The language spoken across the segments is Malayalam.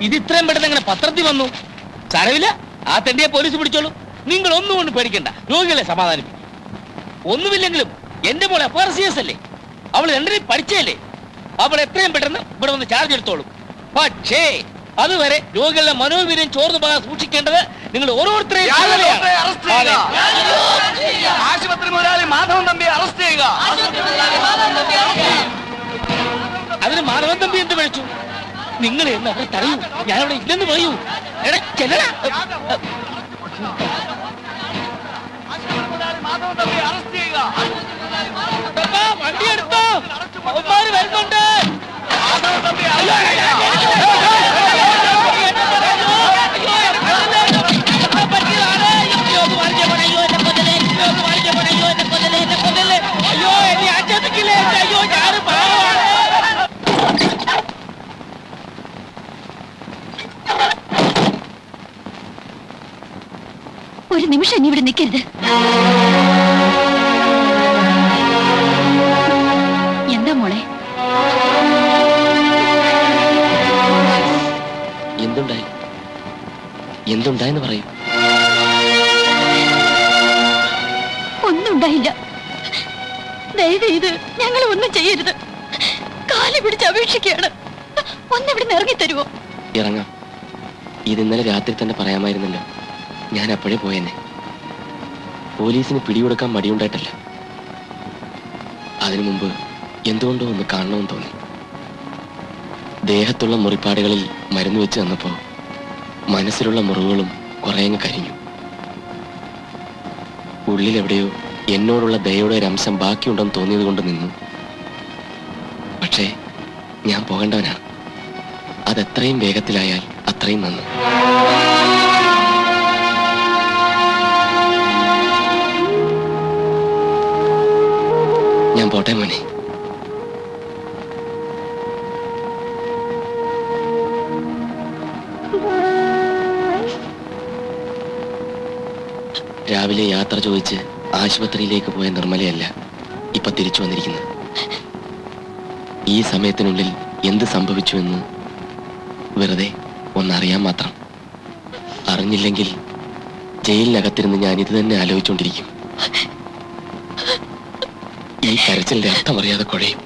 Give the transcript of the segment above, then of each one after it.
ഇത് ഇത്രയും പെട്ടെന്ന് എങ്ങനെ പത്രത്തിൽ വന്നു? സാരമില്ല, ആ തെണ്ടിയെ പോലീസ് പിടിച്ചോളൂ. നിങ്ങൾ ഒന്നും കൊണ്ട് പേടിക്കണ്ട, രോഗികളെ സമാധാനിപ്പിക്കും. ഒന്നുമില്ലെങ്കിലും എന്റെ മോളെ FRCS അല്ലേ, അവൾ രണ്ടിനും പഠിച്ചല്ലേ, അവൾ എത്രയും പെട്ടെന്ന് ഇവിടെ വന്ന് ചാർജ് എടുത്തോളും. പക്ഷേ അതുവരെ രോഗികളുടെ മനോവീര്യം ചോർന്നു പോകാൻ സൂക്ഷിക്കേണ്ടത് നിങ്ങൾ ഓരോരുത്തരെയും. ആശുപത്രി മുതലാളി മാധവൻ തമ്പിയെ അറസ്റ്റ് ചെയ്യുക. അതിന് മാധവൻ തമ്പി എന്ത് വിളിച്ചു? നിങ്ങൾ എന്ന് അവരെ തടയൂ, ഞാനവിടെ ഇല്ലെന്ന് പറയൂ. എടാ ചെല്ലടാ. മാധവൻ തമ്പിയെ അറസ്റ്റ് ചെയ്യുക. വണ്ടി എടുത്തോ, അവന്മാര് വരുന്നുണ്ട്. മാധവൻ തമ്പിയെ ഒരു നിമിഷം നീ ഇവിടെ നിൽക്കരുത്. എന്താ മോളെ? എന്തുണ്ടായെന്ന് പറയൂ. ഒന്നും ഉണ്ടായില്ല. ദയവേത് ഞങ്ങളെ ഒന്നും ചെയ്യരുത്. കാലി പിടിച്ച് അപേക്ഷിക്കുകയാണ്. ഒന്നിവിടെ ഇറങ്ങി തരുമോ? ഇറങ്ങാം. ഇത് ഇന്നലെ രാത്രി തന്നെ പറയാമായിരുന്നല്ലോ. ഞാൻ അപ്പോഴേ പോയെന്നെ. പോലീസിന് പിടികൊടുക്കാൻ മടിയുണ്ടായിട്ടല്ല, അതിനു മുമ്പ് എന്തുകൊണ്ടോ ഒന്ന് കാണണമെന്ന് തോന്നി. ദേഹത്തുള്ള മുറിപ്പാടുകളിൽ മരുന്ന് വെച്ച് തന്നപ്പോ മനസ്സിലുള്ള മുറിവുകളും കുറേങ്ങ് കരിഞ്ഞു. ഉള്ളിലെവിടെയോ എന്നോടുള്ള ദയയുടെ ഒരു അംശം ബാക്കിയുണ്ടെന്ന് തോന്നിയത് കൊണ്ട് നിന്നു. പക്ഷേ ഞാൻ പോകേണ്ടവനാണ്. അതെത്രയും വേഗത്തിലായാൽ അത്രയും നന്ന്. ഞാൻ പോട്ടെ മോനെ. രാവിലെ യാത്ര ചോദിച്ച് ആശുപത്രിയിലേക്ക് പോയ നിർമ്മലയല്ല ഇപ്പൊ തിരിച്ചു വന്നിരിക്കുന്നത്. ഈ സമയത്തിനുള്ളിൽ എന്ത് സംഭവിച്ചുവെന്ന് വെറുതെ ഒന്നറിയാൻ മാത്രം. അറിഞ്ഞില്ലെങ്കിൽ ജയിലിനകത്തിരുന്ന് ഞാൻ ഇത് തന്നെ ആലോചിച്ചുകൊണ്ടിരിക്കും. ഈ കരച്ചിലിന്റെ അർത്ഥം അറിയാതെ കുഴയും.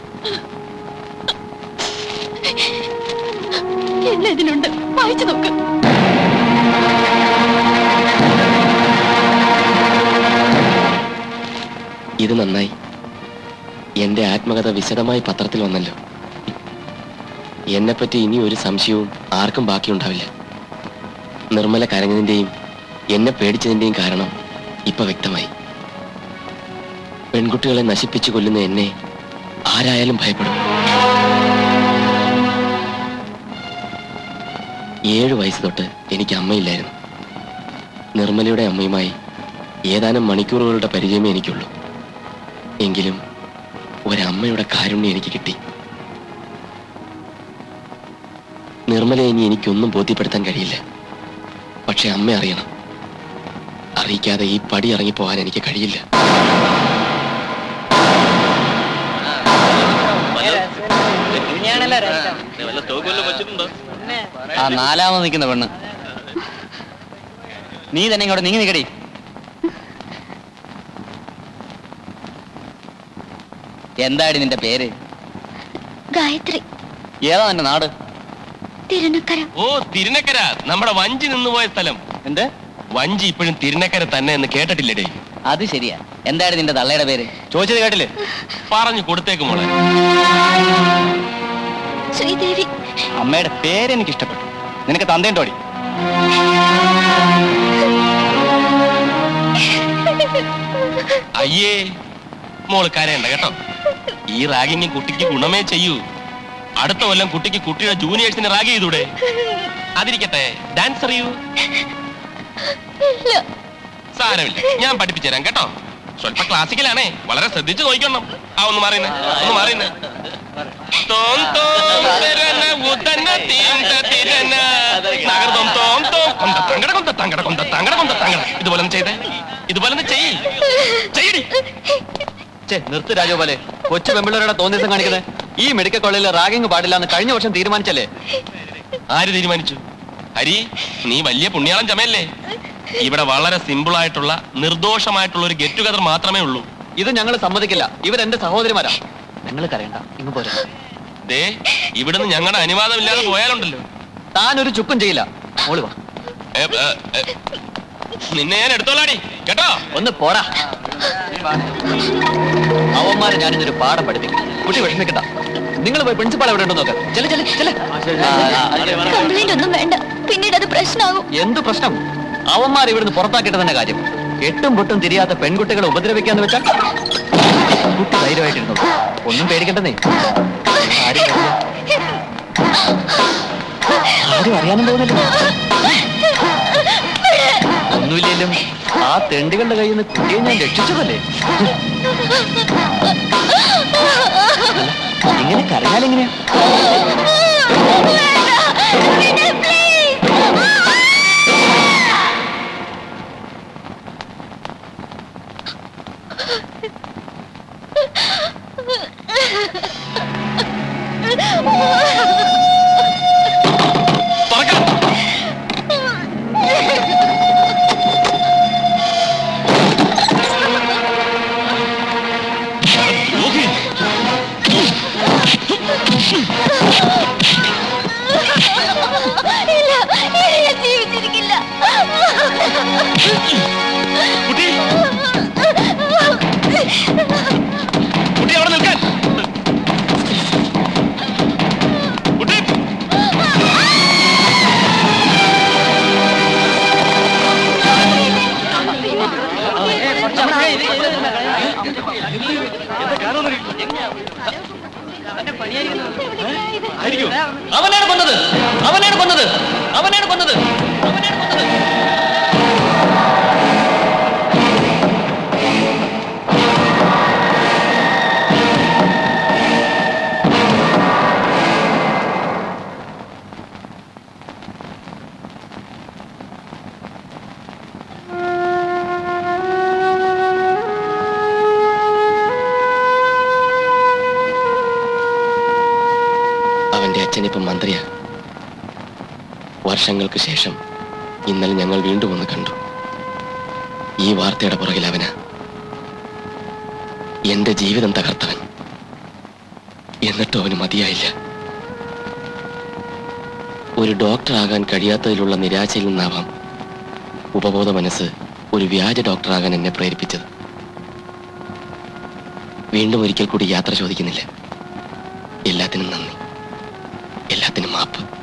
ഇതിലുണ്ട്, വായിച്ചു നോക്ക്. ഇത് നന്നായി. എന്റെ ആത്മകഥ വിശദമായി പത്രത്തിൽ വന്നല്ലോ. എന്നെപ്പറ്റി ഇനി ഒരു സംശയവും ആർക്കും ബാക്കിയുണ്ടാവില്ല. നിർമ്മല കരഞ്ഞതിന്റെയും എന്നെ പേടിച്ചതിന്റെയും കാരണം ഇപ്പൊ വ്യക്തമായി. പെൺകുട്ടികളെ നശിപ്പിച്ചു കൊല്ലുന്ന എന്നെ ആരായാലും ഭയപ്പെടും. 7 വയസ്സ് തൊട്ട് എനിക്ക് അമ്മയില്ലായിരുന്നു. നിർമ്മലയുടെ അമ്മയുമായി ഏതാനും മണിക്കൂറുകളുടെ പരിചയമേ എനിക്കുള്ളൂ. എങ്കിലും ഒരമ്മയുടെ കാരുണ്യം എനിക്ക് കിട്ടി. നിർമ്മലയെ ഇനി എനിക്കൊന്നും ബോധ്യപ്പെടുത്താൻ കഴിയില്ല. പക്ഷെ അമ്മ അറിയണം. അറിയിക്കാതെ ഈ പടി ഇറങ്ങിപ്പോകാൻ എനിക്ക് കഴിയില്ല. ആ 4ാമത് നിൽക്കുന്ന പെണ്ണ് നീ തന്നെ ഇങ്ങോട്ട് നീങ്ങി നിൽക്കടി. എന്താടി നിന്റെ പേര്? ഗായത്രി. ഏതാ നിന്റെ നാട്? തിരുനക്കര. ഓ, തിരുനക്കര, നമ്മുടെ വഞ്ചി നിന്നുപോയ സ്ഥലം. എന്ത്? വഞ്ചി ഇപ്പോഴും തിരുനക്കര തന്നെ എന്ന് കേട്ടിട്ടില്ലേടേ? അത് ശരിയാ. എന്താടി നിന്റെ തള്ളയുടെ പേര്? ചോദിച്ചത് കേട്ടില്ലേ? പറഞ്ഞു കൊടുത്തേക്ക് മോളെ. ശ്രീദേവി. അമ്മയുടെ പേര് എനിക്ക് ഇഷ്ടപ്പെട്ടു. നിനക്ക് തന്തേണ്ടോടി? അയ്യേ, മോള് കരയണ്ട കേട്ടോ. ഈ റാഗിങ് കുട്ടിക്ക് ഗുണമേ ചെയ്യൂ. അടുത്ത കൊല്ലം കുട്ടിക്ക് കുട്ടിയുടെ ജൂനിയേഴ്സിനെ റാഗ് ചെയ്തൂടെ? അതിരിക്കട്ടെ, ഡാൻസ് അറിയൂ? സാരമില്ല, ഞാൻ പഠിപ്പിച്ചു തരാം കേട്ടോ. സ്വല്പ ക്ലാസിക്കലാണേ, വളരെ ശ്രദ്ധിച്ചു നോക്കണം. ആ ഒന്ന് മാറിയുന്നേ, ഒന്ന് മാറിയുന്നേ. ഇതുപോലെ ചെയ്തേ, ഇതുപോലെ ചെയ്യടി. നിർത്ത് രാജഗോപാലെ. കൊച്ചു പെമ്പിള്ളേരുടെ തോന്നിയസം കാണിക്കുന്നത്. ഈ മെഡിക്കൽ കോളേജിൽ റാഗിങ് പാടില്ല എന്ന് കഴിഞ്ഞ വർഷം തീരുമാനിച്ചല്ലേ? ആര് തീരുമാനിച്ചു? ഹരി, നീ വലിയ പുണ്യാളം ചമയല്ലേ? ഇവിടെ വളരെ സിമ്പിൾ ആയിട്ടുള്ള നിർദോഷമായിട്ടുള്ള ഒരു ഗെറ്റ് ടുഗദർ മാത്രമേ ഉള്ളൂ. ഇത് ഞങ്ങൾ സമ്മതിക്കില്ല. ഇവരെന്റെ സഹോദരിമാരാ. നിങ്ങൾ കരയണ്ട, ഇങ്ങ് പോരെ. ദേ, ഇവിടുന്ന് ഞങ്ങളുടെ അനുവാദമില്ലാതെ പോയാലുണ്ടല്ലോ, താനൊരു ചുക്കും ചെയ്യില്ല. മോള് വാ. ഏ, ഏ, ഏ, നിന്നെ ഞാൻ എടുത്തോളാടി കേട്ടോ. ഒന്ന് പോടാ. അവന്മാരെ ഞാനിന്നൊരു പാഠം പഠിപ്പിക്കും. കുട്ടി വിഷമിക്കണ്ട. നിങ്ങൾ പോയി പ്രിൻസിപ്പാൾ എവിടെ ഉണ്ടോ നോക്ക്. ചെല് ചെല് ചെല്. കംപ്ലൈന്റ് ഒന്നും വേണ്ട, പിന്നീട് അത് പ്രശ്നമാകും. എന്ത് പ്രശ്നം? അവന്മാർ ഇവിടുന്ന് പുറത്താക്കിയിട്ട് തന്നെ കാര്യം. എട്ടും പൊട്ടും തിരിയാത്ത പെൺകുട്ടികളെ ഉപദ്രവിക്കാന്ന് വെച്ചാൽ കുട്ടി ധൈര്യമായിട്ടിരുന്നു. ഒന്നും പേടിക്കണ്ടെന്നേ. ആരും അറിയാനും പോകുന്നില്ല. ഒന്നുമില്ലേലും ആ തെണ്ടികളുടെ കയ്യിൽ നിന്ന് കുട്ടിയെ ഞാൻ രക്ഷിച്ചതല്ലേ. ഇങ്ങനെ കരഞ്ഞാലെങ്ങനെയാ? തുറക്കാം. നോക്ക്. ഇല്ല, ഇനി ഞാൻ ജീവിച്ചിരിക്കില്ല. കുട്ടി, കുട്ടി അവിടെ നിൽക്കാൻ. കുട്ടി, അവനാണ് കൊന്നത്. അവനാണ് കൊന്നത്. അവനാണ് കൊന്നത്. അവനാണ് കൊന്നത്. അവന്റെ അച്ഛനിപ്പം മന്ത്രിയാ. വർഷങ്ങൾക്ക് ശേഷം ഇന്നലെ ഞങ്ങൾ വീണ്ടും ഒന്ന് കണ്ടു. ഈ വാർത്തയുടെ പുറകിൽ അവനാ. എന്റെ ജീവിതം തകർത്തവൻ. എന്നിട്ടും അവന് മതിയായില്ല. ഒരു ഡോക്ടറാകാൻ കഴിയാത്തതിലുള്ള നിരാശയിൽ നിന്നാവാം ഉപബോധ മനസ്സ് ഒരു വ്യാജ ഡോക്ടറാകാൻ എന്നെ പ്രേരിപ്പിച്ചത്. വീണ്ടും ഒരിക്കൽ കൂടി യാത്ര ചോദിക്കുന്നില്ല. എല്ലാത്തിനും നന്ദി, എല്ലാത്തിനും മാപ്പ്.